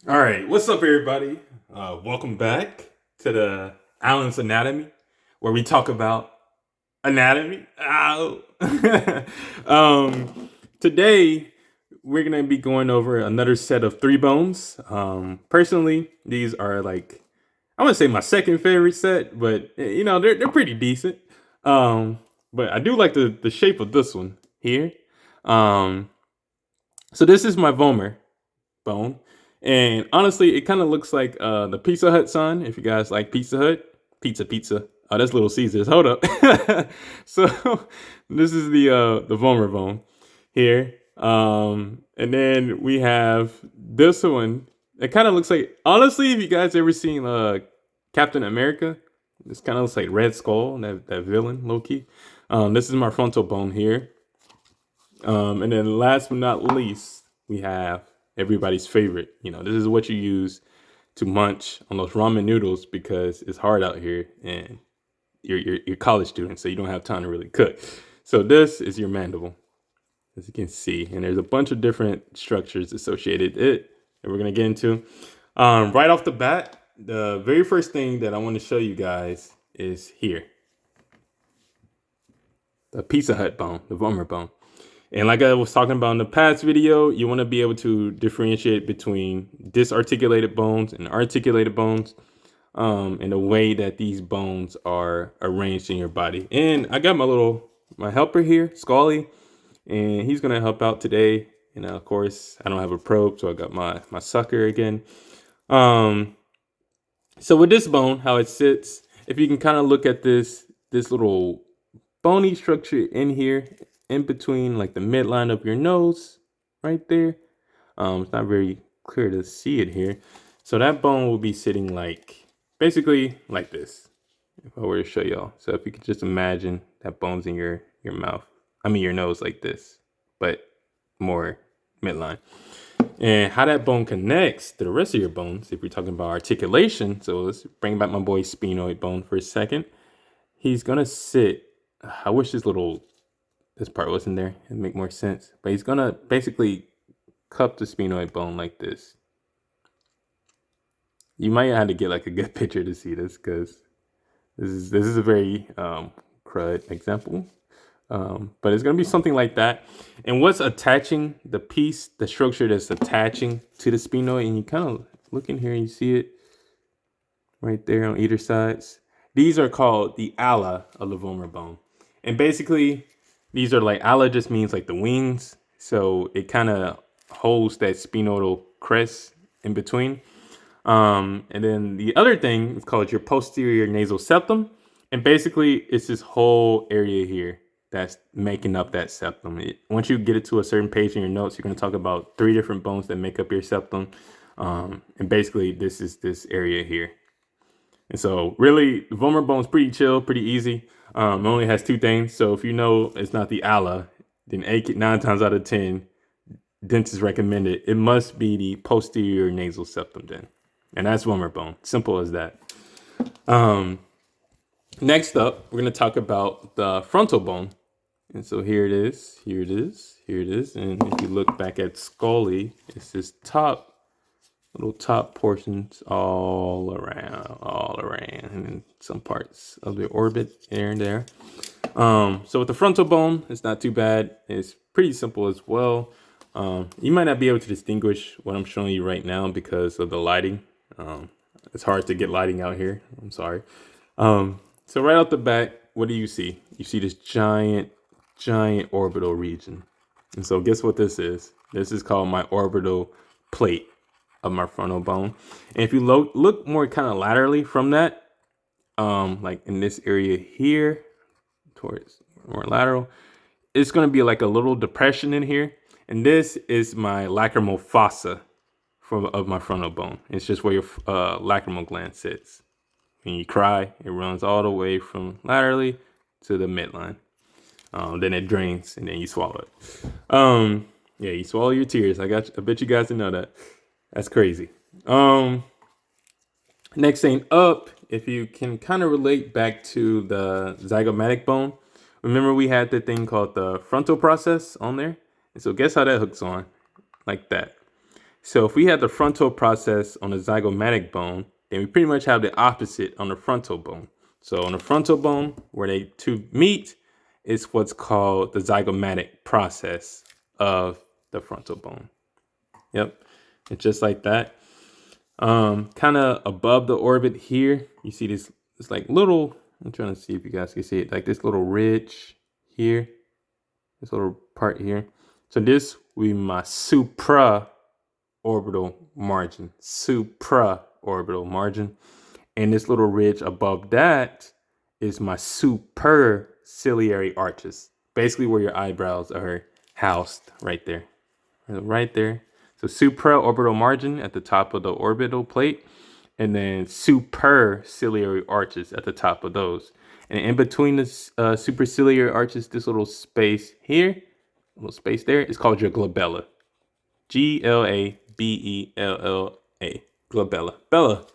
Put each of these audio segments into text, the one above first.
All right, what's up, everybody? Welcome back to the Allan's Anatomy, where we talk about anatomy. Ow. Today, we're gonna be going over another set of three bones. Personally, these are like I want to say my second favorite set, but they're pretty decent. Um, but I do like the shape of this one here. Um, so this is my vomer bone. And honestly, it kind of looks like the Pizza Hut sign. If you guys like Pizza Hut, pizza. Oh, that's Little Caesars. Hold up. So this is the Vomer bone here. And then we have this one. It kind of looks like, honestly, if you guys ever seen Captain America, this kind of looks like Red Skull, that villain, low key. This is my frontal bone here. And then last but not least, we have everybody's favorite. This is what you use to munch on those ramen noodles because it's hard out here and you're college students, so you don't have time to really cook. So this is your mandible, as you can see, and there's a bunch of different structures associated it that we're gonna get into. Right off the bat, the very first thing that I want to show you guys is here, the Pizza Hut bone, the Vomer bone. And like I was talking about in the past video, you want to be able to differentiate between disarticulated bones and articulated bones, and the way that these bones are arranged in your body. And I got my helper here, Scully, and he's gonna help out today. And of course, I don't have a probe, so I got my sucker again. So with this bone, how it sits, if you can kind of look at this little bony structure in here, in between like the midline of your nose, right there. It's not very clear to see it here. So that bone will be sitting like basically like this. If I were to show y'all, so if you could just imagine that bone's in your mouth, your nose like this, but more midline. And how that bone connects to the rest of your bones, if we're talking about articulation. So let's bring back my boy sphenoid bone for a second. He's gonna sit. I wish this part wasn't there. It'd make more sense. But he's gonna basically cup the sphenoid bone like this. You might have to get like a good picture to see this because this is a very crud example. But it's gonna be something like that. And what's attaching the structure that's attaching to the sphenoid, and you kind of look in here and you see it right there on either sides. These are called the ala of the vomer bone. And basically, these are like, ala just means like the wings. So it kind of holds that sphenoidal crest in between. And then the other thing is called your posterior nasal septum. And basically, it's this whole area here that's making up that septum. Once you get it to a certain page in your notes, you're going to talk about 3 different bones that make up your septum. And basically, this is this area here. And so really, the vomer bone's pretty chill, pretty easy. It only has 2 things. So if you know it's not the ala, then 9 times out of 10, dentists recommend it. It must be the posterior nasal septum then. And that's vomer bone. Simple as that. Next up, we're going to talk about the frontal bone. And so here it is. And if you look back at Scully, it's this little top portions all around, and then some parts of the orbit here and there. So with the frontal bone, it's not too bad. It's pretty simple as well. You might not be able to distinguish what I'm showing you right now because of the lighting. It's hard to get lighting out here. I'm sorry. So right off the bat, what do you see? You see this giant orbital region. And so guess what this is? This is called my orbital plate of my frontal bone. And if you look more kind of laterally from that, like in this area here, towards more lateral, it's going to be like a little depression in here. And this is my lacrimal fossa of my frontal bone. It's just where your lacrimal gland sits. When you cry, it runs all the way from laterally to the midline. Then it drains, and then you swallow it. Yeah, you swallow your tears. I bet you guys didn't know that. That's crazy. Next thing up, if you can kind of relate back to the zygomatic bone, remember we had the thing called the frontal process on there? And so guess how that hooks on? Like that. So if we had the frontal process on the zygomatic bone, then we pretty much have the opposite on the frontal bone. So on the frontal bone, where they two meet, is what's called the zygomatic process of the frontal bone. Yep, it's just like that. Kind of above the orbit here, you see this like little, I'm trying to see if you guys can see it, like this little ridge here, this little part here. So this will be my supraorbital margin, supraorbital margin. And this little ridge above that is my superciliary arches, basically where your eyebrows are housed right there, right there. So supraorbital margin at the top of the orbital plate, and then superciliary arches at the top of those. And in between the superciliary arches, this little space here, little space there, is called your glabella. Glabella. Glabella. Bella.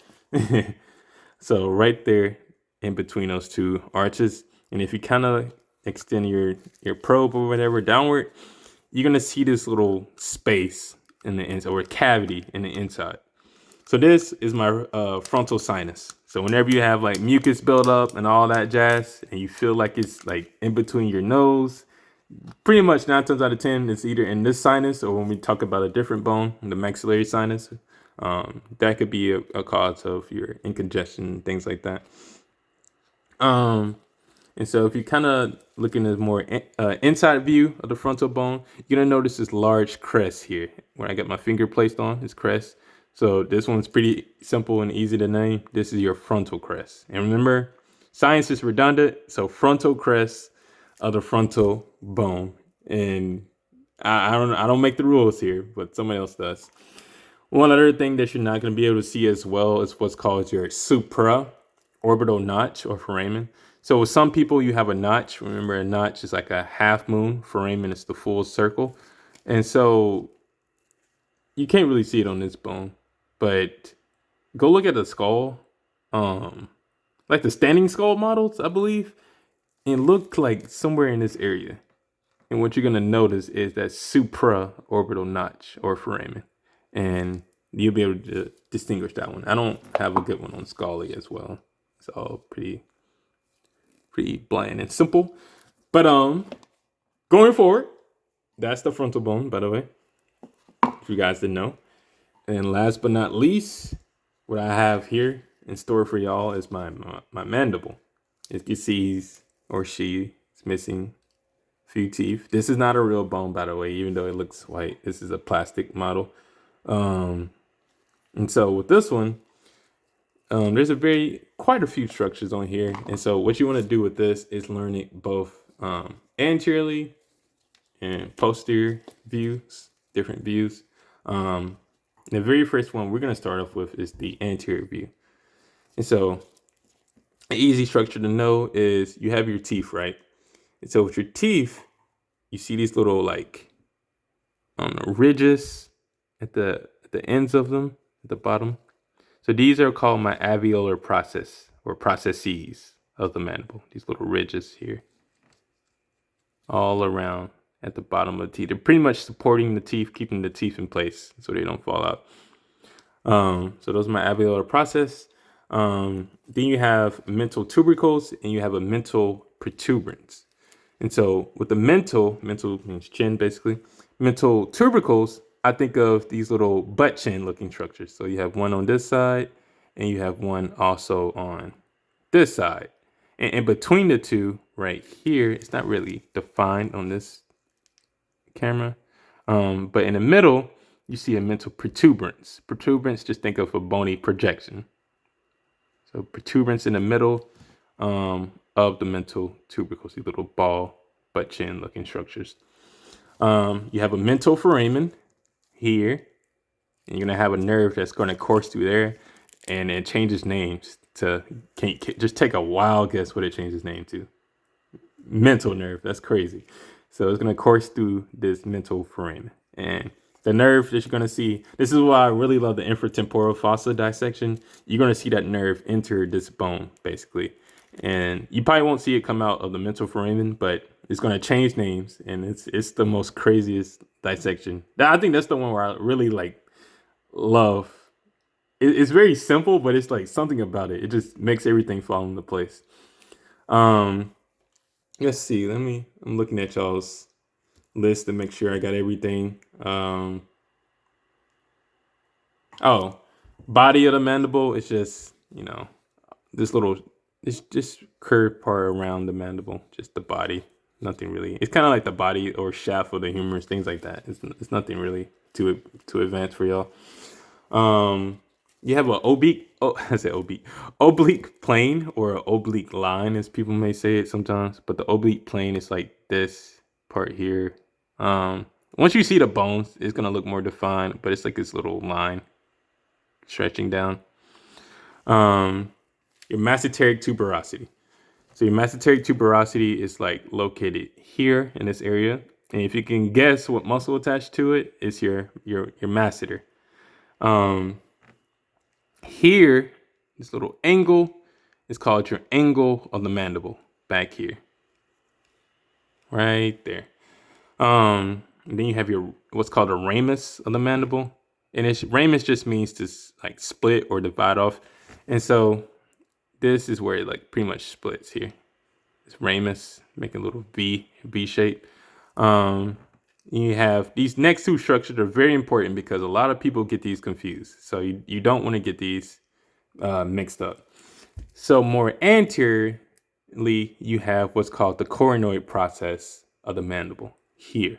So right there in between those two arches. And if you kind of extend your probe or whatever downward, you're going to see this little space in the inside, or cavity in the inside. So this is my frontal sinus. So whenever you have like mucus buildup and all that jazz, and you feel like it's like in between your nose, pretty much 9 times out of 10, it's either in this sinus, or when we talk about a different bone, the maxillary sinus, that could be a cause of your incongestion, things like that. And so if you kind of look in a more inside view of the frontal bone, you're gonna notice this large crest here. Where I got my finger placed on this crest. So this one's pretty simple and easy to name. This is your frontal crest. And remember, science is redundant. So frontal crest of the frontal bone. And I don't make the rules here, but somebody else does. One other thing that you're not going to be able to see as well is what's called your supraorbital notch or foramen. So with some people, you have a notch. Remember, a notch is like a half moon. Foramen is the full circle. And so you can't really see it on this bone, but go look at the skull, like the standing skull models, I believe, and look like somewhere in this area. And what you're going to notice is that supraorbital notch or foramen. And you'll be able to distinguish that one. I don't have a good one on Scully as well. It's all pretty bland and simple. But going forward, that's the frontal bone, by the way, if you guys didn't know. And last but not least, what I have here in store for y'all is my mandible. As you can see, he's or she is missing a few teeth. This is not a real bone, by the way, even though it looks white. This is a plastic model. And so with this one, there's quite a few structures on here. And so what you want to do with this is learn it both anteriorly and posterior views, different views. The very first one we're going to start off with is the anterior view. And so an easy structure to know is you have your teeth, right? And so with your teeth, you see these little like ridges at the ends of them, at the bottom. So these are called my alveolar process or processes of the mandible. These little ridges here, all around at the bottom of the teeth. They're pretty much supporting the teeth, keeping the teeth in place so they don't fall out. So those are my alveolar process. Then you have mental tubercles and you have a mental protuberance. And so with the mental means chin basically, mental tubercles, I think of these little butt chin looking structures. So you have one on this side and you have one also on this side. And between the two right here, it's not really defined on this camera. But in the middle, you see a mental protuberance. Protuberance, just think of a bony projection. So protuberance in the middle of the mental tubercles, these little ball, butt chin looking structures. You have a mental foramen here, and you're gonna have a nerve that's gonna course through there, and it changes names to, just take a wild guess what it changes name to. Mental nerve, that's crazy. So it's gonna course through this mental foramen, and the nerve that you're gonna see, this is why I really love the infratemporal fossa dissection. You're gonna see that nerve enter this bone basically, and you probably won't see it come out of the mental foramen, but it's gonna change names, and it's the most craziest dissection. I think that's the one where I really like love. It's very simple, but it's like something about it. It just makes everything fall into place. Um, let's see. I'm looking at y'all's list to make sure I got everything. Oh, body of the mandible is just, this little, it's just curved part around the mandible, just the body. Nothing really. It's kind of like the body or shaft of the humerus, things like that. It's nothing really too advanced for y'all. You have a oblique. Oh, I say oblique plane or an oblique line, as people may say it sometimes. But the oblique plane is like this part here. Once you see the bones, it's gonna look more defined, but it's like this little line stretching down. Your mesenteric tuberosity. So your mesenteric tuberosity is like located here in this area, and if you can guess what muscle attached to it, it's your masseter. Here, this little angle is called your angle of the mandible back here, right there. And then you have your what's called a ramus of the mandible, and it's ramus just means to like split or divide off, and so this is where it like pretty much splits here. It's ramus, making a little V shape. You have these next two structures are very important because a lot of people get these confused. So you don't want to get these mixed up. So more anteriorly, you have what's called the coronoid process of the mandible here,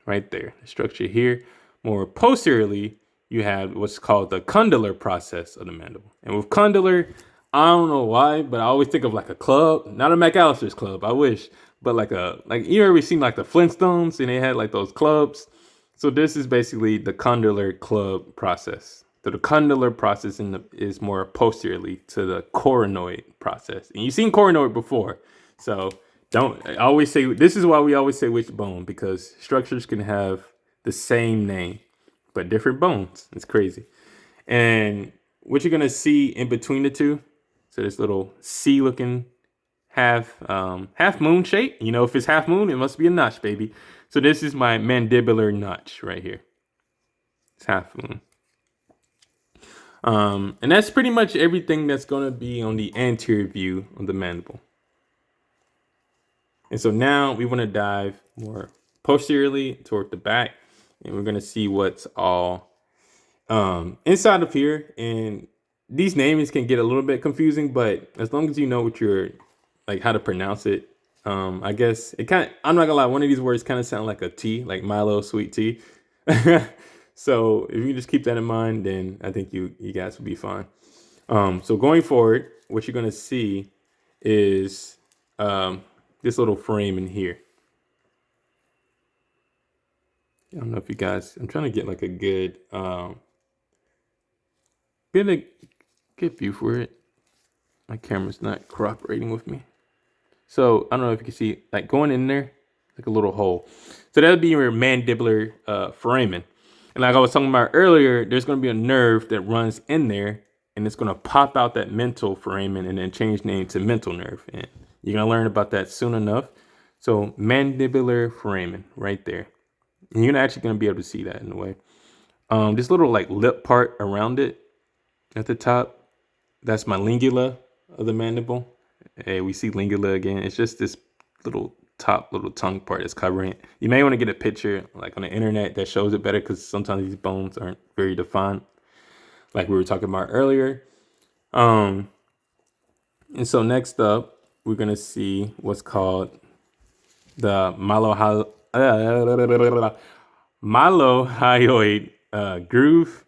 right there, the structure here. More posteriorly, you have what's called the condylar process of the mandible. And with condylar, I don't know why, but I always think of like a club, not a McAllister's club. I wish, but like you ever seen like the Flintstones and they had like those clubs. So this is basically the condylar club process. So the condylar process is more posteriorly to the coronoid process. And you've seen coronoid before. So I always say, this is why we always say which bone, because structures can have the same name, but different bones. It's crazy. And what you're going to see in between the two, so this little C looking half moon shape. If it's half moon, it must be a notch, baby. So this is my mandibular notch right here. It's half moon. And that's pretty much everything that's going to be on the anterior view of the mandible. And so now we want to dive more posteriorly toward the back, and we're going to see what's all inside of here. And these names can get a little bit confusing, but as long as you know what you're like how to pronounce it, I guess it kind of, I'm not gonna lie, one of these words kind of sound like a tea, like Milo sweet tea. So if you just keep that in mind, then I think you guys will be fine. So going forward, what you're gonna see is this little frame in here. I don't know if you guys, I'm trying to get like a good good view for it. My camera's not cooperating with me. So I don't know if you can see, like going in there, like a little hole. So that would be your mandibular foramen. And like I was talking about earlier, there's going to be a nerve that runs in there, and it's going to pop out that mental foramen and then change name to mental nerve. And you're going to learn about that soon enough. So mandibular foramen right there. And you're actually going to be able to see that in a way. This little like lip part around it at the top, that's my lingula of the mandible. Hey, we see lingula again. It's just this little tongue part that's covering it. You may want to get a picture like on the internet that shows it better, because sometimes these bones aren't very defined, like we were talking about earlier. And so next up, we're gonna see what's called the mylohyoid groove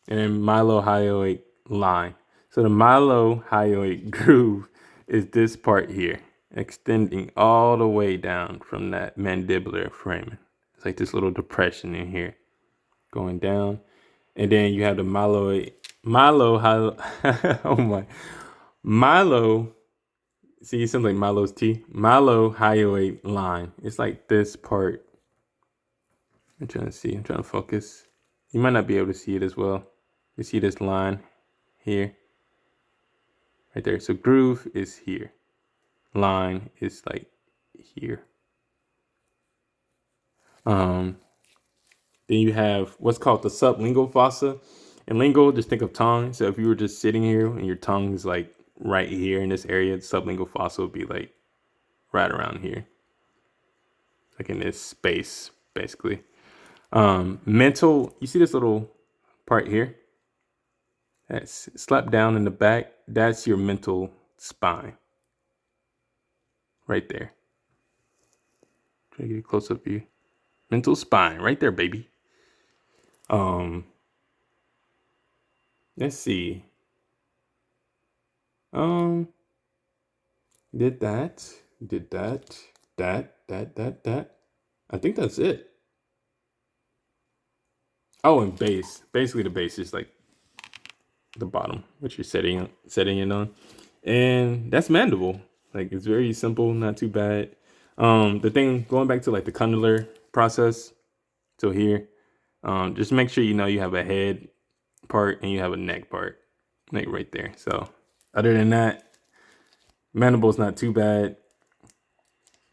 and then mylohyoid line. So the mylohyoid groove is this part here, extending all the way down from that mandibular foramen. It's like this little depression in here, going down. And then you have the see, it sounds like Milo's tea. Mylohyoid line. It's like this part. I'm trying to focus. You might not be able to see it as well. You see this line here, right there. So groove is here. Line is like here. Then you have what's called the sublingual fossa. And lingual, just think of tongue. So if you were just sitting here and your tongue is like right here in this area, the sublingual fossa would be like right around here, like in this space, basically. Mental, you see this little part here? That's slapped down in the back. That's your mental spine. Right there. Try to get a close up view. Mental spine, right there, baby. Let's see. Did that. Did that. That. I think that's it. Oh, and base. Basically, the base is like the bottom, which you're setting it on, and that's mandible. Like it's very simple, not too bad. The thing going back to like the condylar process. So here, just make sure you have a head part and you have a neck part, like right there. So other than that, mandible's not too bad.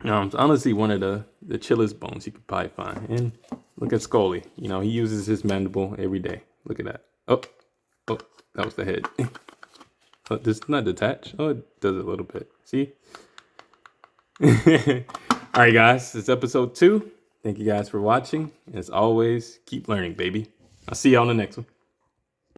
It's honestly one of the chillest bones you could probably find. And look at Scully. He uses his mandible every day. Look at that. Oh, that was the head. Oh, this not detached. Oh, it does a little bit. See? All right, guys. It's episode 2. Thank you guys for watching. As always, keep learning, baby. I'll see you on the next one.